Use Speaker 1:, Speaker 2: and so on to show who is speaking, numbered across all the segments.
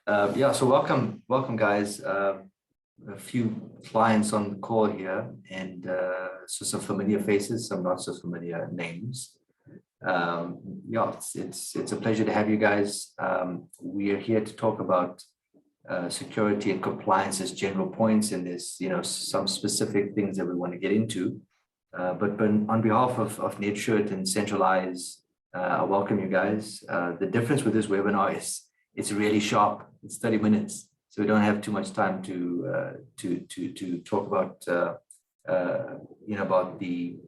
Speaker 1: Yeah, so welcome guys. A few clients on the call here, and so some familiar faces, some not so familiar names. Yeah, it's a pleasure to have you guys. We are here to talk about security and compliance as general points, and there's some specific things that we want to get into. But on behalf of Netsurit and Centraleyes, I welcome you guys. The difference with this webinar is it's really sharp. It's 30 minutes, so we don't have too much time to talk about about the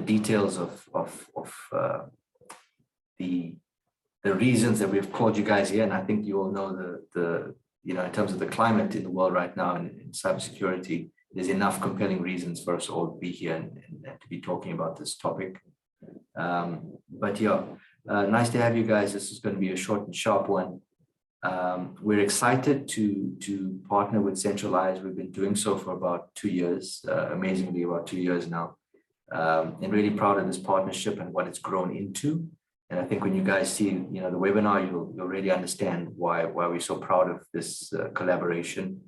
Speaker 1: details of the reasons that we've called you guys here. And I think you all know the in terms of the climate in the world right now in cybersecurity, there's enough compelling reasons for us all to be here and to be talking about this topic. But yeah, nice to have you guys. This is going to be a short and sharp one. We're excited to partner with Centraleyes. We've been doing so for about 2 years, amazingly about 2 years now, and really proud of this partnership and what it's grown into. And I think when you guys see the webinar, you'll really understand why we're so proud of this collaboration.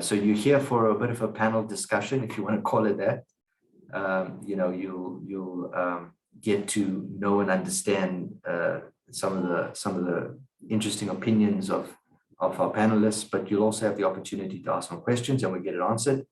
Speaker 1: So you're here for a bit of a panel discussion, if you want to call it that. You'll get to know and understand some of the interesting opinions of our panelists, but you'll also have the opportunity to ask some questions and we get it answered.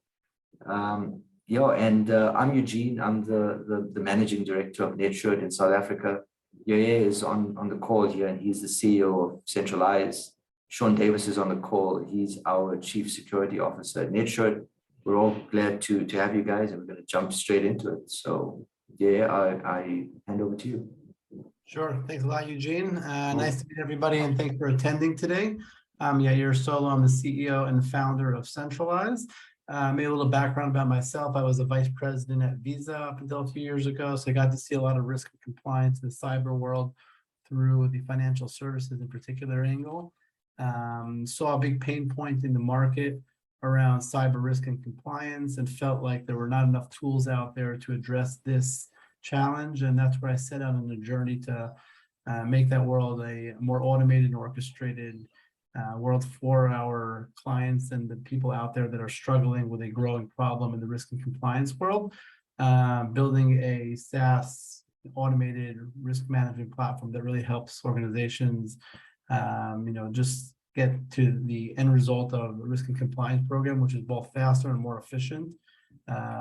Speaker 1: I'm Eugene. I'm the managing director of Netsurit in South Africa. Yaya is on the call here, and he's the CEO of Centraleyes. Sean Davis is on the call. He's our chief security officer at Netsurit. We're all glad to have you guys, and we're going to jump straight into it. So yeah, I hand over to you.
Speaker 2: Sure. Thanks a lot, Eugene. Nice to meet everybody, and thanks for attending today. Yair Solo. I'm the CEO and founder of Centraleyes. Maybe a little background about myself. I was a vice president at Visa up until a few years ago, so I got to see a lot of risk and compliance in the cyber world through the financial services in particular angle. Saw a big pain point in the market around cyber risk and compliance, and felt like there were not enough tools out there to address this challenge. And that's where I set out on the journey to make that world a more automated and orchestrated world for our clients and the people out there that are struggling with a growing problem in the risk and compliance world. Building a SaaS automated risk management platform that really helps organizations just get to the end result of the risk and compliance program, which is both faster and more efficient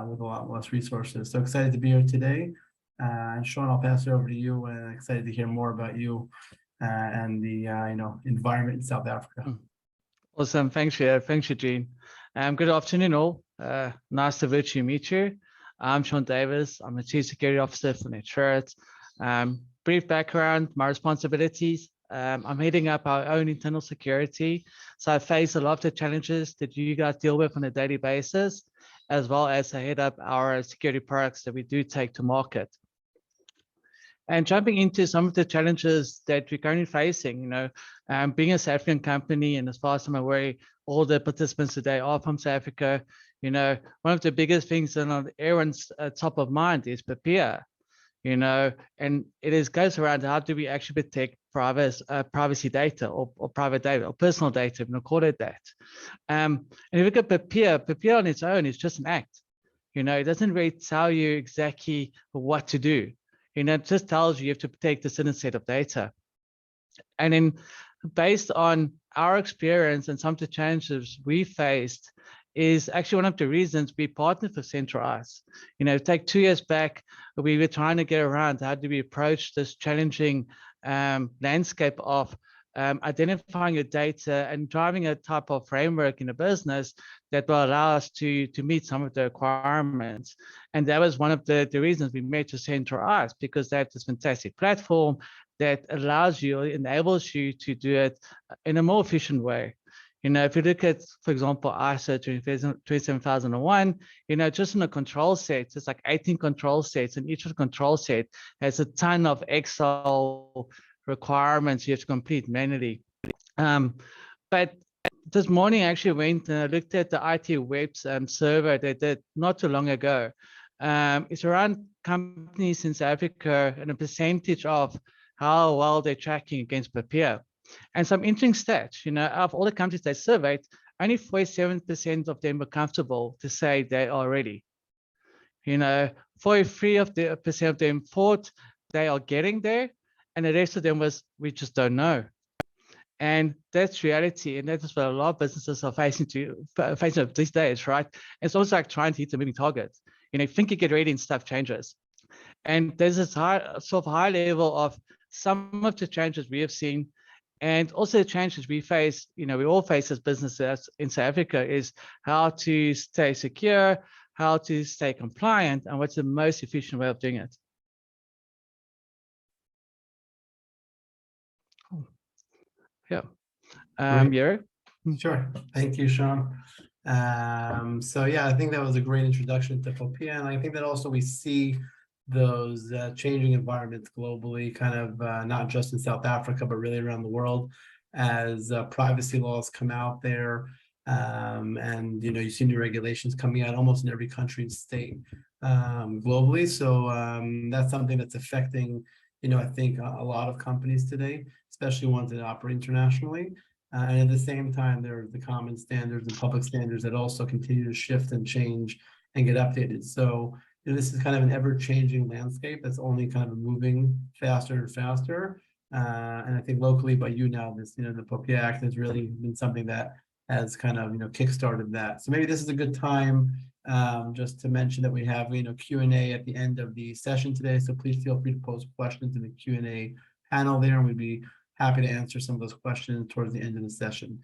Speaker 2: with a lot less resources. So excited to be here today. And Sean, I'll pass it over to you, and excited to hear more about you and the environment in South Africa.
Speaker 3: Awesome. Thanks, Eugene. Good afternoon, all. Nice to virtually meet you. I'm Sean Davis. I'm the Chief Security Officer for Netsurit. Brief background, my responsibilities. I'm heading up our own internal security. So I face a lot of the challenges that you guys deal with on a daily basis, as well as I head up our security products that we do take to market. And jumping into some of the challenges that we're currently facing, being a South African company, and as far as I'm aware, all the participants today are from South Africa. One of the biggest things that on everyone's top of mind is PAPIA. And it goes around how do we actually protect privacy data or private data or personal data, if you call it that. And if you look at PAPIA on its own is just an act. It doesn't really tell you exactly what to do. It just tells you have to protect a certain set of data. And then based on our experience and some of the challenges we faced is actually one of the reasons we partnered with Centraleyes. Take 2 years back, we were trying to get around how do we approach this challenging landscape of identifying your data and driving a type of framework in a business that will allow us to meet some of the requirements. And that was one of the reasons we made to Centraleyes, because that's this fantastic platform that enables you to do it in a more efficient way. If you look at, for example, ISO 27001, just in a control set, it's like 18 control sets, and each of the control set has a ton of Excel requirements you have to complete manually. But this morning I actually went and looked at the IT Web's survey they did not too long ago. It's around companies in South Africa and a percentage of how well they're tracking against PAPIA. And some interesting stats, of all the countries they surveyed, only 47% of them were comfortable to say they are ready. 43% of them thought they are getting there, and the rest of them was, we just don't know. And that's reality, and that's what a lot of businesses are facing these days, right? It's also like trying to hit a moving target. You think you get ready and stuff changes. And there's this high level of some of the changes we have seen, and also the changes we face, we all face as businesses in South Africa, is how to stay secure, how to stay compliant, and what's the most efficient way of doing it. Yeah. Yuri?
Speaker 2: Sure. Thank you, Sean. So yeah, I think that was a great introduction to FOPIA, and I think that also we see those changing environments globally, kind of not just in South Africa, but really around the world, as privacy laws come out there. And you see new regulations coming out almost in every country and state globally. So that's something that's affecting, I think a lot of companies today, especially ones that operate internationally. And at the same time, there are the common standards and public standards that also continue to shift and change and get updated. So this is kind of an ever-changing landscape that's only kind of moving faster and faster. And I think locally, by now, this the FOPIA Act has really been something that has kind of kickstarted that. So maybe this is a good time just to mention that we have Q&A at the end of the session today. So please feel free to post questions in the Q&A panel there, and we'd be happy to answer some of those questions towards the end of the session.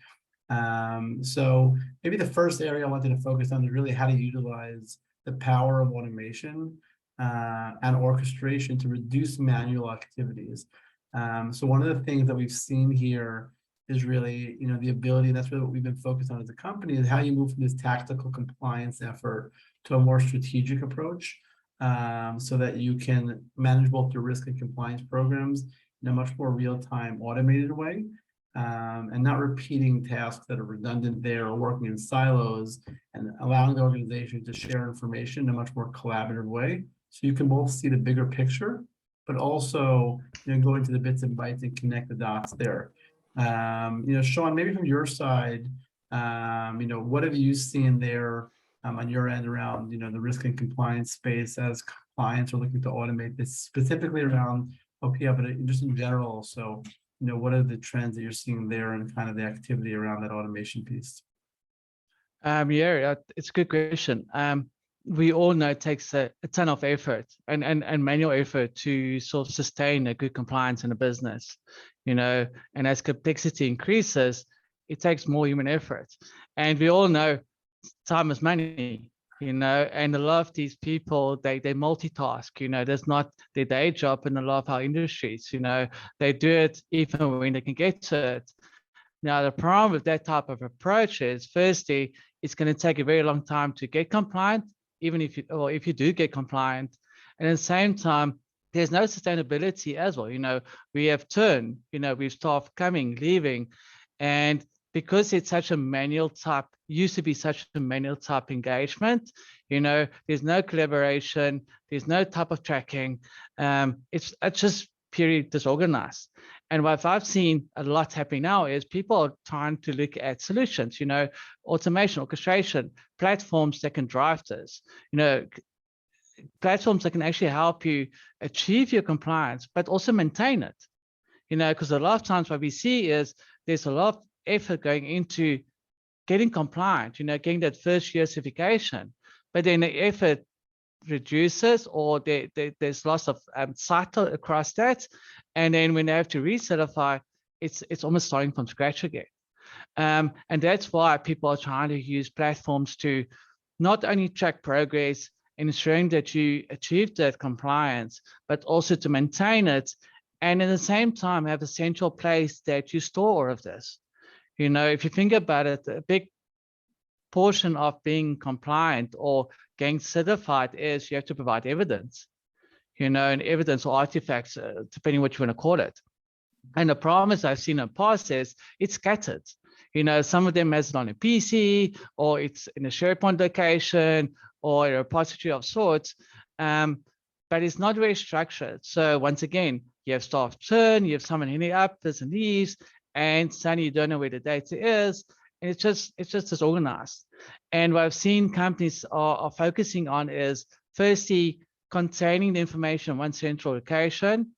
Speaker 2: So maybe the first area I wanted to focus on is really how to utilize the power of automation and orchestration to reduce manual activities. So one of the things that we've seen here is really, the ability, and that's really what we've been focused on as a company, is how you move from this tactical compliance effort to a more strategic approach, so that you can manage both your risk and compliance programs in a much more real-time automated way, and not repeating tasks that are redundant there or working in silos, and allowing the organization to share information in a much more collaborative way. So you can both see the bigger picture, but also go into the bits and bytes and connect the dots there. Sean, maybe from your side, what have you seen there on your end around the risk and compliance space as clients are looking to automate this, specifically around FOPIA, but just in general? So what are the trends that you're seeing there and kind of the activity around that automation piece?
Speaker 3: Yeah, it's a good question. We all know it takes a ton of effort and manual effort to sort of sustain a good compliance in a business, and as complexity increases, it takes more human effort. And we all know time is money, and a lot of these people, they multitask, that's not their day job in a lot of our industries, they do it even when they can get to it. Now, the problem with that type of approach is, firstly, it's going to take a very long time to get compliant, even if you do get compliant. And at the same time, there's no sustainability as well. We have turn, we have staff coming, leaving, and because it's such a manual type, used to be such a manual type engagement, there's no collaboration, there's no type of tracking. It's just purely disorganized. And what I've seen a lot happening now is people are trying to look at solutions, automation, orchestration, platforms that can drive this, platforms that can actually help you achieve your compliance, but also maintain it, because a lot of times what we see is there's a lot of effort going into getting compliant, getting that first year certification, but then the effort reduces, or there's loss of cycle across that. And then when they have to recertify, it's almost starting from scratch again. And that's why people are trying to use platforms to not only track progress, ensuring that you achieve that compliance, but also to maintain it. And at the same time, have a central place that you store all of this. If you think about it, a big portion of being compliant or getting certified is you have to provide evidence, and evidence or artifacts, depending what you want to call it. And the problem is I've seen in the past is it's scattered. Some of them has it on a PC, or it's in a SharePoint location, or a repository of sorts, but it's not very structured. So once again, you have staff turn, you have someone ending up, person leaves, and suddenly you don't know where the data is, and it's just disorganized. And what I've seen companies are focusing on is firstly containing the information in one central location,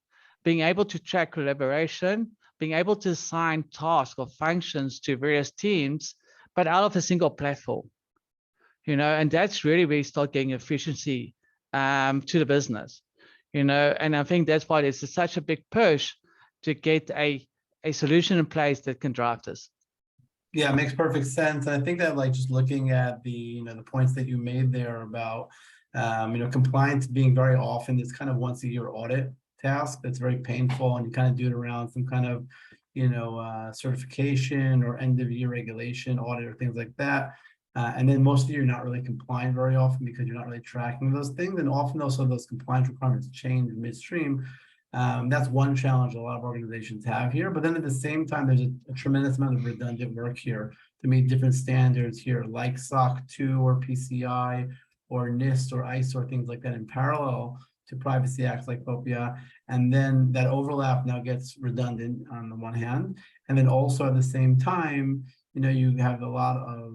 Speaker 3: being able to track collaboration, being able to assign tasks or functions to various teams, but out of a single platform. And that's really where you start getting efficiency to the business. And I think that's why there's such a big push to get a solution in place that can drive this.
Speaker 2: Yeah, it makes perfect sense. And I think that like just looking at the the points that you made there about compliance being very often this kind of once a year audit task that's very painful, and you kind of do it around some kind of certification or end of year regulation audit or things like that. And then most of you are not really compliant very often because you're not really tracking those things. And often also those compliance requirements change midstream. That's one challenge a lot of organizations have here. But then at the same time, there's a tremendous amount of redundant work here to meet different standards here, like SOC 2 or PCI or NIST or ISO or things like that in parallel to privacy acts like POPIA. And then that overlap now gets redundant on the one hand. And then also at the same time, you have a lot of,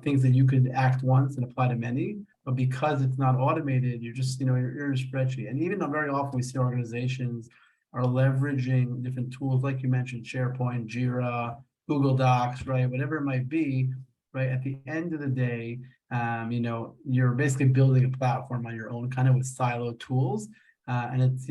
Speaker 2: things that you could act once and apply to many, but because it's not automated, you're just, you're in a spreadsheet. And even though very often we see organizations are leveraging different tools, like you mentioned, SharePoint, Jira, Google Docs, right? Whatever it might be, right? At the end of the day, you're basically building a platform on your own, kind of with siloed tools. And it's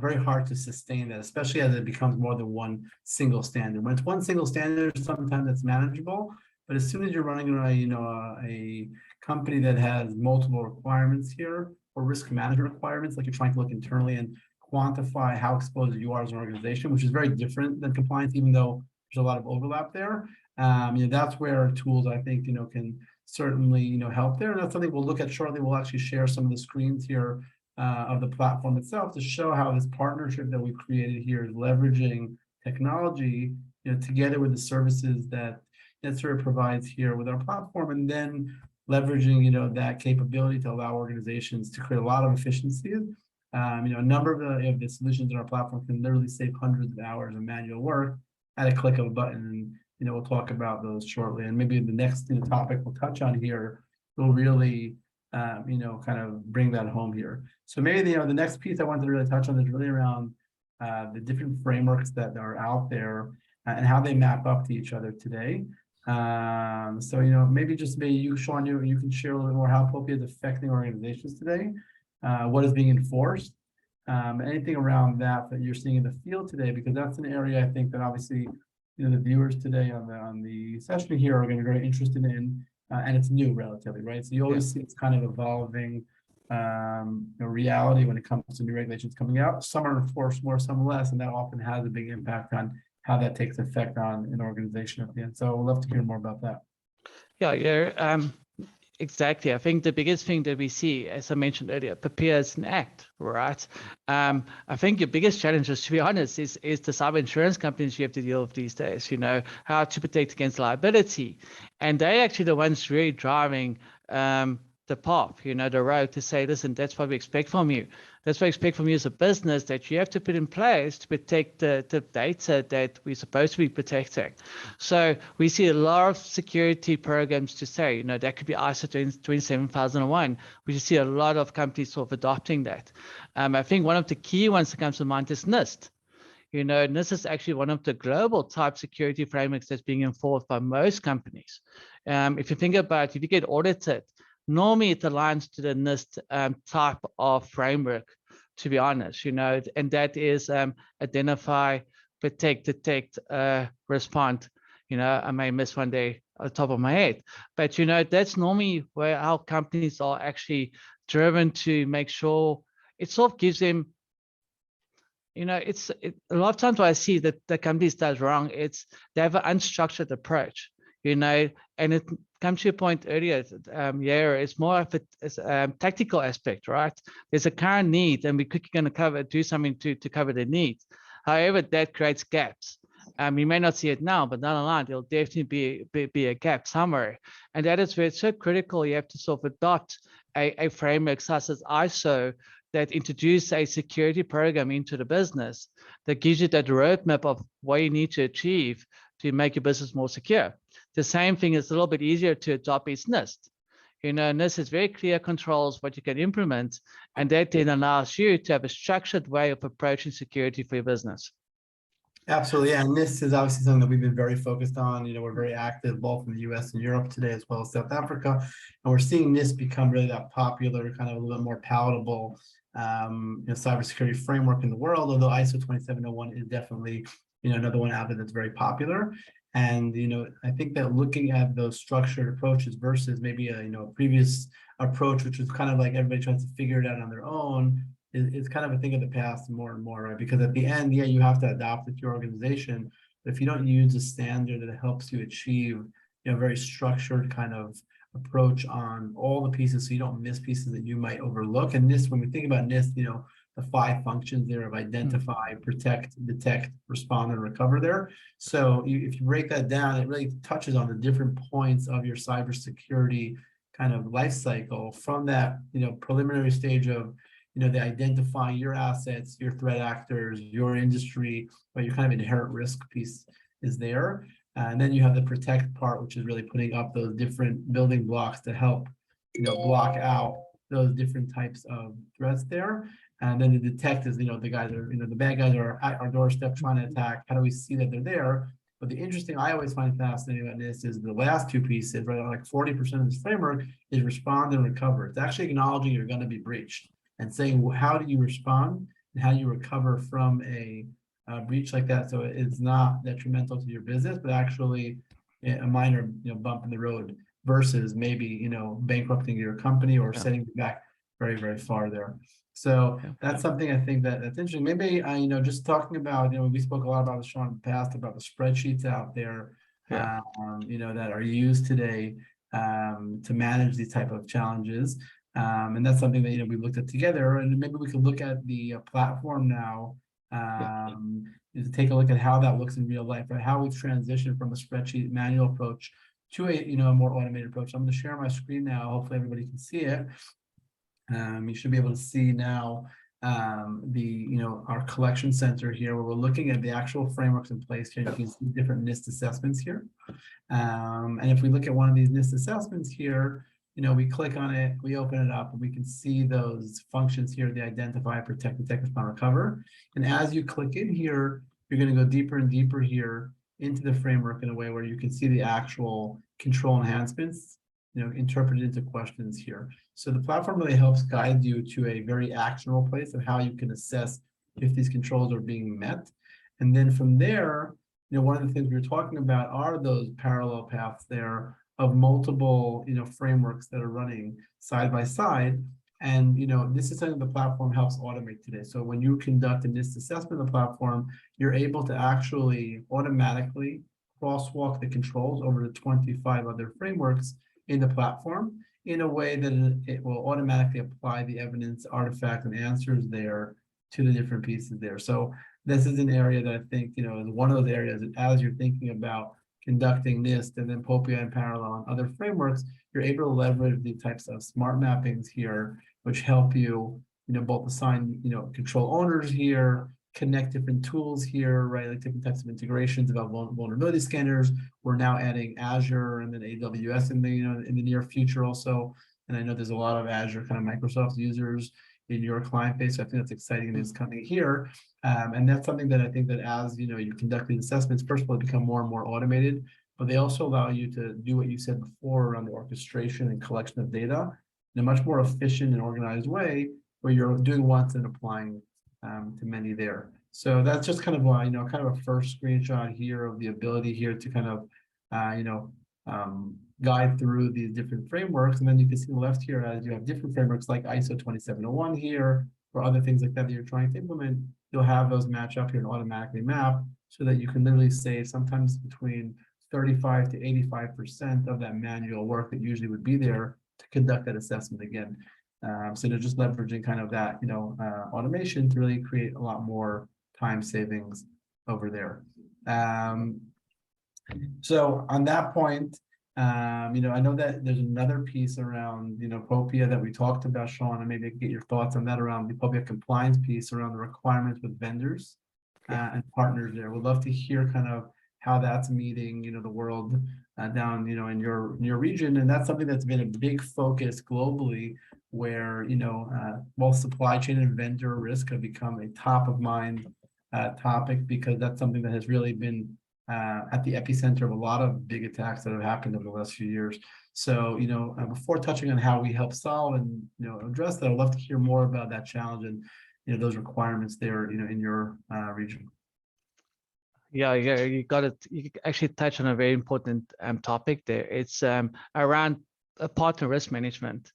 Speaker 2: very hard to sustain that, especially as it becomes more than one single standard. When it's one single standard, sometimes it's manageable. But as soon as you're running a company that has multiple requirements here, or risk management requirements, like you're trying to look internally and quantify how exposed you are as an organization, which is very different than compliance, even though there's a lot of overlap there. That's where tools, I think, can certainly help there. And that's something we'll look at shortly. We'll actually share some of the screens here of the platform itself to show how this partnership that we've created here is leveraging technology, together with the services that Netsurit provides here with our platform, and then leveraging, that capability to allow organizations to create a lot of efficiencies. A number of the solutions in our platform can literally save hundreds of hours of manual work at a click of a button. And, we'll talk about those shortly. And maybe the next topic we'll touch on here will really kind of bring that home here. So maybe the next piece I wanted to really touch on is really around the different frameworks that are out there and how they map up to each other today. So maybe you, Sean, you can share a little bit more how POPIA is affecting organizations today, what is being enforced, anything around that you're seeing in the field today, because that's an area I think that obviously the viewers today on the session here are going to be very interested in. And it's new relatively, right? So you always see it's kind of evolving reality when it comes to new regulations coming out. Some are enforced more, some less, and that often has a big impact on how that takes effect on an organization at the end. So we'd love to hear more about that.
Speaker 3: Yeah, exactly. I think the biggest thing that we see, as I mentioned earlier, POPIA is an act, right? I think your biggest challenge, to be honest, is the cyber insurance companies you have to deal with these days, how to protect against liability. And they're actually the ones really driving the path, the road to say, listen, that's what we expect from you. That's what we expect from you as a business, that you have to put in place to protect the data that we're supposed to be protecting. So we see a lot of security programs to say, that could be ISO 27001. We see a lot of companies sort of adopting that. I think one of the key ones that comes to mind is NIST. NIST is actually one of the global type security frameworks that's being enforced by most companies. If you think about it, if you get audited, normally it aligns to the NIST type of framework, to be honest, and that is identify, protect, detect, respond. I may miss one day on the top of my head, but that's normally where our companies are actually driven to make sure it sort of gives them, a lot of times what I see that the companies does wrong, it's they have an unstructured approach, and it comes to your point earlier, it's more of a tactical aspect, right? There's a current need, and we're quickly going to do something to cover the need. However, that creates gaps. You may not see it now, but down the line, there'll definitely be a gap somewhere. And that is where it's so critical. You have to sort of adopt a framework such as ISO that introduce a security program into the business that gives you that roadmap of what you need to achieve to make your business more secure. The same thing is a little bit easier to adopt is NIST. NIST has very clear controls what you can implement, and that then allows you to have a structured way of approaching security for your business.
Speaker 2: Absolutely, yeah. And this is obviously something that we've been very focused on. We're very active both in the US and Europe today, as well as South Africa. And we're seeing this become really that popular, kind of a little bit more palatable cybersecurity framework in the world, although ISO 27001 is definitely another one out there that's very popular. And I think that looking at those structured approaches versus maybe a previous approach, which was kind of like everybody tries to figure it out on their own, it's kind of a thing of the past more and more, right? Because at the end, yeah, you have to adopt it to your organization, but if you don't use a standard that helps you achieve, a very structured kind of approach on all the pieces, so you don't miss pieces that you might overlook. And NIST, when we think about NIST, the 5 functions there of identify, protect, detect, respond, and recover there. So if you break that down, it really touches on the different points of your cybersecurity kind of life cycle from that, preliminary stage of the identifying your assets, your threat actors, your industry, but your kind of inherent risk piece is there. And then you have the protect part, which is really putting up those different building blocks to help, block out those different types of threats there. And then the detect is, the guys are, the bad guys are at our doorstep trying to attack. How do we see that they're there? But the interesting, I always find fascinating about this is the last 2 pieces, right? Like 40% of this framework is respond and recover. It's actually acknowledging you're going to be breached and saying, well, how do you respond and how do you recover from a breach like that? So it's not detrimental to your business, but actually a minor bump in the road versus maybe bankrupting your company or setting you back very, very far there. So that's something I think that's interesting. Maybe just talking about we spoke a lot about this, Sean, in the past about the spreadsheets out there that are used today to manage these type of challenges. And that's something that we looked at together, and maybe we could look at the platform now to take a look at how that looks in real life, right? How we've transitioned from a spreadsheet manual approach to a more automated approach. I'm going to share my screen now. Hopefully everybody can see it. You should be able to see now our collection center here, where we're looking at the actual frameworks in place here. You can see different NIST assessments here. And if we look at one of these NIST assessments here, we click on it, we open it up, and we can see those functions here, the identify, protect, detect, respond, recover. And as you click in here, you're going to go deeper and deeper here into the framework in a way where you can see the actual control enhancements, interpreted into questions here. So the platform really helps guide you to a very actionable place of how you can assess if these controls are being met. And then from there, one of the things we were talking about are those parallel paths there of multiple, frameworks that are running side by side. And, this is something the platform helps automate today. So when you conduct a NIST assessment of the platform, you're able to actually automatically crosswalk the controls over the 25 other frameworks in the platform in a way that it will automatically apply the evidence, artifact, and answers there to the different pieces there. So this is an area that I think, is one of those areas that as you're thinking about conducting NIST and then Popia in parallel and other frameworks, you're able to leverage the types of smart mappings here, which help you, both assign, control owners here, connect different tools here, right? Like different types of integrations about vulnerability scanners. We're now adding Azure and then AWS in the near future also. And I know there's a lot of Azure kind of Microsoft users in your client base. So I think that's exciting news coming here. And that's something that I think that as you conduct these assessments, first of all, become more and more automated, but they also allow you to do what you said before around the orchestration and collection of data in a much more efficient and organized way, where you're doing once and applying to many there. So that's just kind of kind of a first screenshot here of the ability here to kind of guide through these different frameworks. And then you can see on the left here, as you have different frameworks like ISO 27001 here, or other things like that that you're trying to implement, you'll have those match up here and automatically map so that you can literally save sometimes between 35 to 85% of that manual work that usually would be there to conduct that assessment again. So they're just leveraging kind of that, automation to really create a lot more time savings over there. So on that point, I know that there's another piece around, POPIA that we talked about, Sean, and maybe I can get your thoughts on that around the POPIA compliance piece around the requirements with vendors and partners there. We'd love to hear kind of how that's meeting, the world down, in your region. And that's something that's been a big focus globally where, both supply chain and vendor risk have become a top of mind topic because that's something that has really been at the epicenter of a lot of big attacks that have happened over the last few years. So, before touching on how we help solve and, address that, I'd love to hear more about that challenge and, those requirements there, in your region.
Speaker 3: Yeah, you got it. You actually touched on a very important topic there. It's around partner risk management.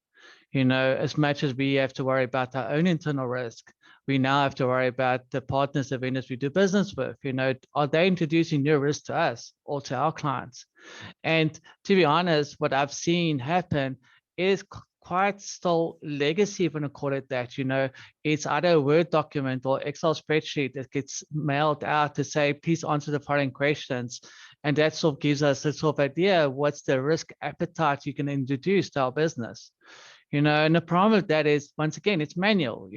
Speaker 3: As much as we have to worry about our own internal risk, we now have to worry about the partners, the vendors we do business with. Are they introducing new risk to us or to our clients? And to be honest, what I've seen happen is quite still legacy, if you want to call it that. It's either a Word document or Excel spreadsheet that gets mailed out to say, please answer the following questions. And that sort of gives us a sort of idea what's the risk appetite you can introduce to our business. And the problem with that is, once again, it's manual.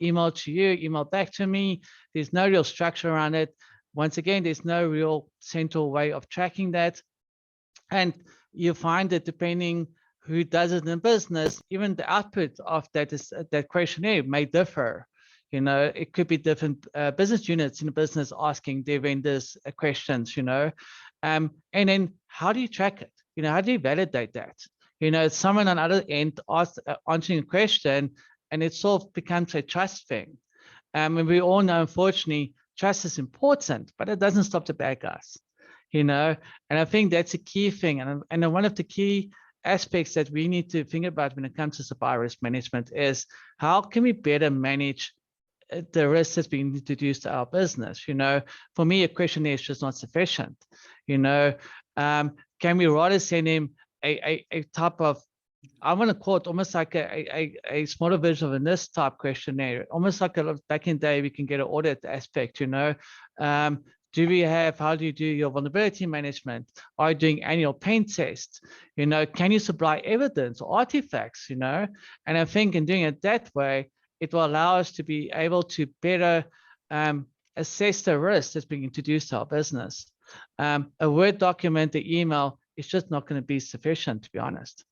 Speaker 3: Email to you, email back to me. There's no real structure around it. Once again, there's no real central way of tracking that. And you find that depending who does it in business, even the output of that questionnaire may differ. It could be different business units in a business asking their vendors questions, and then how do you track it? How do you validate that? Someone on the other end answering a question, and it sort of becomes a trust thing. And we all know, unfortunately, trust is important, but it doesn't stop the bad guys. And I think that's a key thing. And one of the key aspects that we need to think about when it comes to supply risk management is how can we better manage the risk that's being introduced to our business. For me, a questionnaire is just not sufficient. Can we rather send him a type of, I want to call it almost like a smaller version of a NIST type questionnaire, almost like back in the day, we can get an audit aspect, how do you do your vulnerability management? Are you doing annual pain tests? Can you supply evidence or artifacts, And I think in doing it that way, it will allow us to be able to better assess the risk that's being introduced to our business. A Word document, the email, is just not going to be sufficient, to be honest.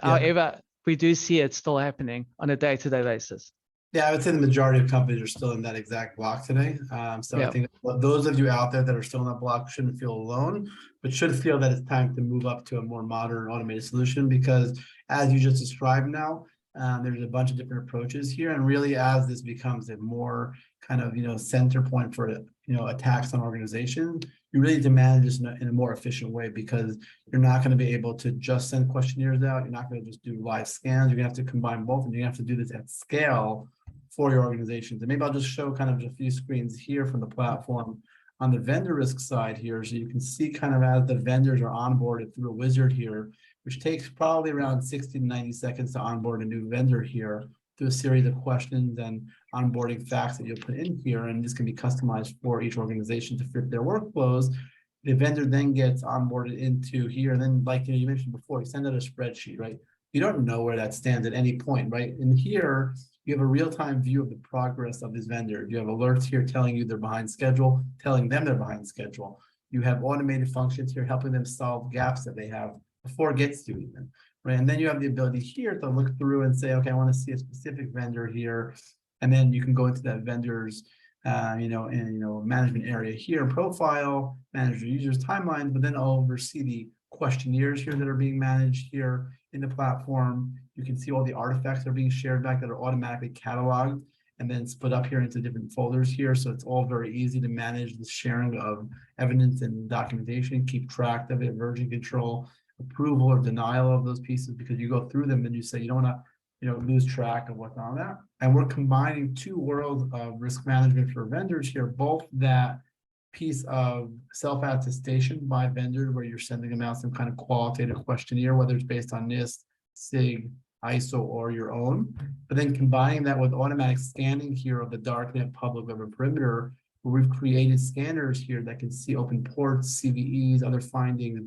Speaker 2: Yeah.
Speaker 3: However, we do see it still happening on a day-to-day basis.
Speaker 2: Yeah, I would say the majority of companies are still in that exact block today. So yeah. I think those of you out there that are still in that block shouldn't feel alone, but should feel that it's time to move up to a more modern automated solution, because as you just described now, there's a bunch of different approaches here. And really, as this becomes a more kind of, center point for, attacks on organizations, you really demand this in a more efficient way, because you're not going to be able to just send questionnaires out. You're not going to just do live scans. You're going to have to combine both, and you have to do this at scale for your organizations. And maybe I'll just show kind of a few screens here from the platform on the vendor risk side here. So you can see kind of as the vendors are onboarded through a wizard here, which takes probably around 60 to 90 seconds to onboard a new vendor here through a series of questions and onboarding facts that you'll put in here. And this can be customized for each organization to fit their workflows. The vendor then gets onboarded into here. And then, like you mentioned before, you send out a spreadsheet, right? You don't know where that stands at any point, right? And here, you have a real-time view of the progress of this vendor. You have alerts here telling you they're behind schedule, telling them they're behind schedule. You have automated functions here helping them solve gaps that they have before it gets to even, right? And then you have the ability here to look through and say, okay, I want to see a specific vendor here. And then you can go into that vendor's, management area here, profile, manage your users' timelines, but then oversee the questionnaires here that are being managed here in the platform. You can see all the artifacts that are being shared back that are automatically cataloged and then split up here into different folders here. So it's all very easy to manage the sharing of evidence and documentation, keep track of it, version control, approval or denial of those pieces, because you go through them and you say you don't want to lose track of what's on that. And we're combining two worlds of risk management for vendors here, both that piece of self-attestation by vendor where you're sending them out some kind of qualitative questionnaire, whether it's based on NIST, SIG, ISO, or your own, but then combining that with automatic scanning here of the darknet public web and perimeter, where we've created scanners here that can see open ports, CVEs, other findings,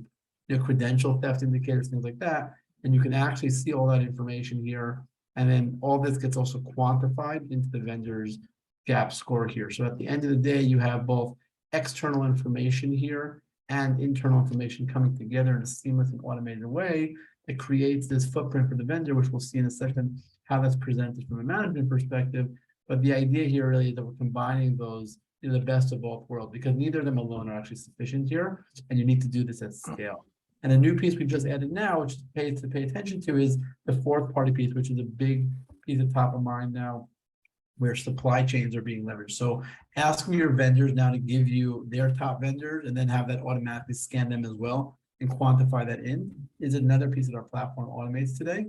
Speaker 2: credential theft indicators, things like that. And you can actually see all that information here. And then all this gets also quantified into the vendor's gap score here. So at the end of the day, you have both external information here and internal information coming together in a seamless and automated way that creates this footprint for the vendor, which we'll see in a second how that's presented from a management perspective. But the idea here really is that we're combining those in the best of both worlds, because neither of them alone are actually sufficient here, and you need to do this at scale. And a new piece we've just added now, which is to pay attention to, is the fourth party piece, which is a big piece of top of mind now, where supply chains are being leveraged. So asking your vendors now to give you their top vendors and then have that automatically scan them as well and quantify that in is another piece that our platform automates today.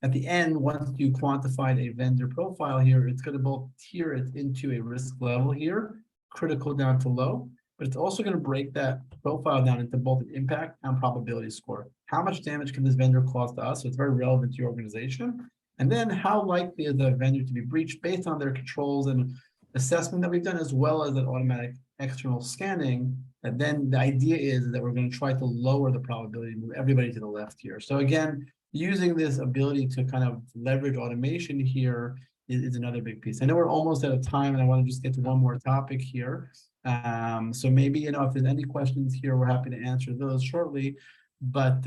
Speaker 2: At the end, once you quantified a vendor profile here, it's going to both tier it into a risk level here, critical down to low, but it's also going to break that profile down into both an impact and probability score. How much damage can this vendor cause to us? So it's very relevant to your organization. And then how likely is the vendor to be breached based on their controls and assessment that we've done, as well as an automatic external scanning. And then the idea is that we're going to try to lower the probability, move everybody to the left here. So again, using this ability to kind of leverage automation here is another big piece. I know we're almost out of time, and I want to just get to one more topic here. So maybe, if there's any questions here, we're happy to answer those shortly. But,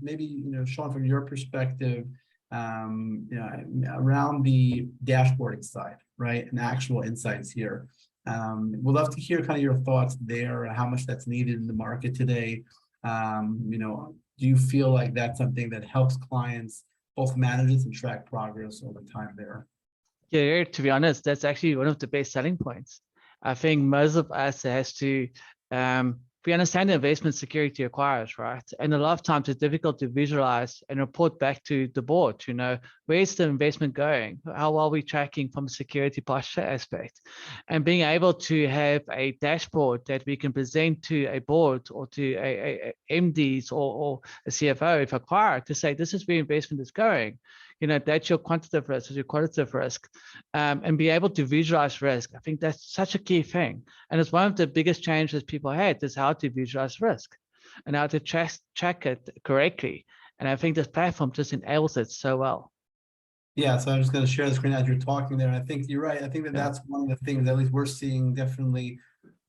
Speaker 2: maybe, Sean, from your perspective, around the dashboarding side, right, and actual insights here. We'd love to hear kind of your thoughts there, how much that's needed in the market today. Do you feel like that's something that helps clients both manage this and track progress over time there?
Speaker 3: Yeah, to be honest, that's actually one of the best selling points. I think most of us has to, we understand the investment security requires, right? And a lot of times it's difficult to visualize and report back to the board, where's the investment going? How are we tracking from a security posture aspect? And being able to have a dashboard that we can present to a board or to a MDs or a CFO if required to say, this is where investment is going. That's your quantitative risk, your qualitative risk, and be able to visualize risk. I think that's such a key thing. And it's one of the biggest challenges people had is how to visualize risk and how to track it correctly. And I think this platform just enables it so well.
Speaker 2: Yeah, so I'm just going to share the screen as you're talking there. And I think you're right. I think that's one of the things, at least we're seeing definitely,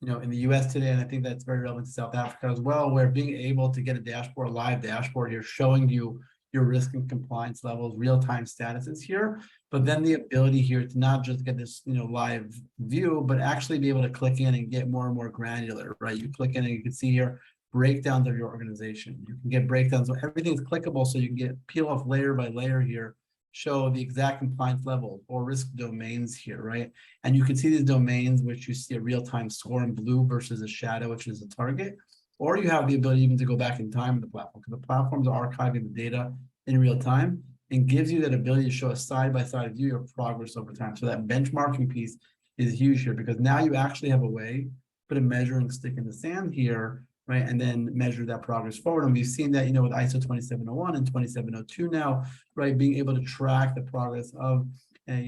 Speaker 2: in the US today. And I think that's very relevant to South Africa as well, where being able to get a dashboard, a live dashboard here showing you your risk and compliance levels, real-time statuses here, but then the ability here to not just get this, live view, but actually be able to click in and get more and more granular, right? You click in and you can see here breakdowns of your organization. You can get breakdowns, so everything's clickable, so you can get peel off layer by layer here, show the exact compliance level or risk domains here, right? And you can see these domains, which you see a real-time score in blue versus a shadow, which is a target. Or you have the ability even to go back in time in the platform, because the platforms are archiving the data in real time and gives you that ability to show a side-by-side view of progress over time. So that benchmarking piece is huge here, because now you actually have a way to put a measuring stick in the sand here, right? And then measure that progress forward. And we've seen that, with ISO 27001 and 27002 now, right? Being able to track the progress of a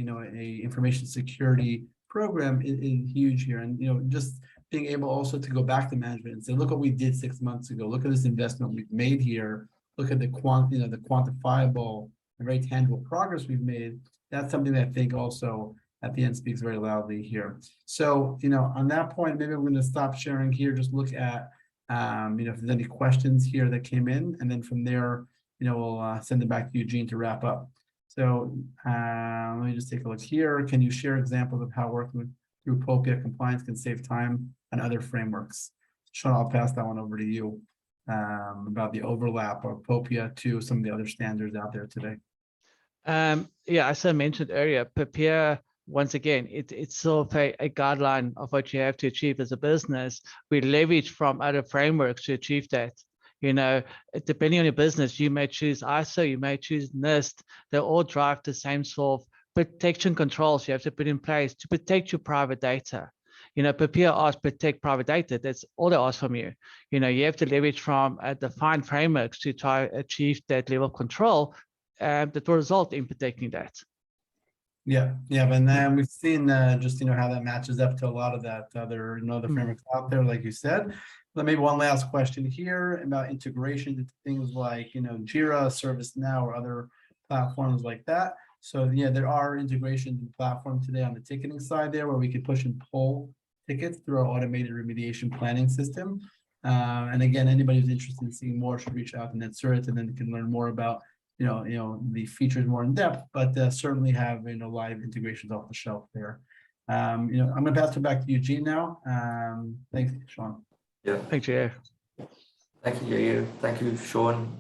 Speaker 2: information security program is huge here. And, just being able also to go back to management and say, look what we did 6 months ago. Look at this investment we've made here. Look at the the quantifiable and very tangible progress we've made. That's something that I think also at the end speaks very loudly here. So, on that point, maybe I'm going to stop sharing here. Just look at, if there's any questions here that came in, and then from there, we'll send it back to Eugene to wrap up. So let me just take a look here. Can you share examples of how working through POPIA compliance can save time and other frameworks? Sean, I'll pass that one over to you, about the overlap of POPIA to some of the other standards out there today.
Speaker 3: Yeah, as I mentioned earlier, POPIA, once again, it's sort of a guideline of what you have to achieve as a business. We leverage from other frameworks to achieve that. Depending on your business, you may choose ISO, you may choose NIST. They all drive the same sort of protection controls you have to put in place to protect your private data. POPIA asks protect private data. That's all they ask from you. You have to leverage from defined frameworks to try to achieve that level of control that will result in protecting that.
Speaker 2: Yeah, and then we've seen just how that matches up to a lot of that other other frameworks out there, like you said. Then maybe one last question here about integration to things like, Jira, ServiceNow, or other platforms like that. So yeah, there are integrations in the platform today on the ticketing side there where we can push and pull tickets through our automated remediation planning system. And again, anybody who's interested in seeing more should reach out to Netsurit, and then can learn more about the features more in depth, but certainly have live integrations off the shelf there. I'm gonna pass it back to Eugene now. Thanks, Sean.
Speaker 1: Yeah.
Speaker 3: Thanks, Yair.
Speaker 1: Thank you, Yair. Thank you, Sean.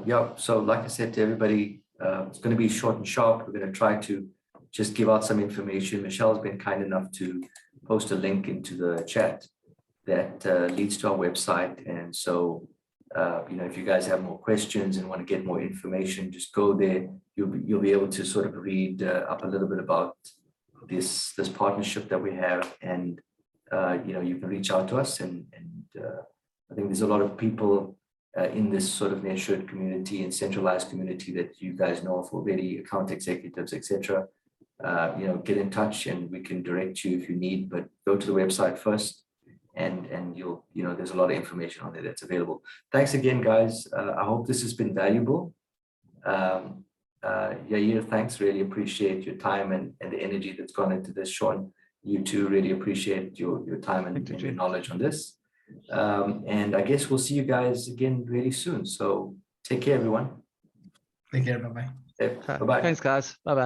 Speaker 1: Yeah, so like I said to everybody, it's going to be short and sharp. We're going to try to just give out some information. Michelle's been kind enough to post a link into the chat that leads to our website. And so, if you guys have more questions and want to get more information, just go there. You'll be able to sort of read up a little bit about this partnership that we have, and you can reach out to us, and I think there's a lot of people in this sort of Netsurit community and centralized community that you guys know of already, account executives, etc. Get in touch and we can direct you if you need, but go to the website first, and you'll there's a lot of information on there that's available. Thanks again, guys. I hope this has been valuable. Yair, thanks. Really appreciate your time and the energy that's gone into this. Sean, you too, really appreciate your time and your knowledge on this. And I guess we'll see you guys again really soon. So take care, everyone.
Speaker 2: Take care. Bye-bye.
Speaker 1: Bye-bye.
Speaker 3: Thanks, guys. Bye-bye.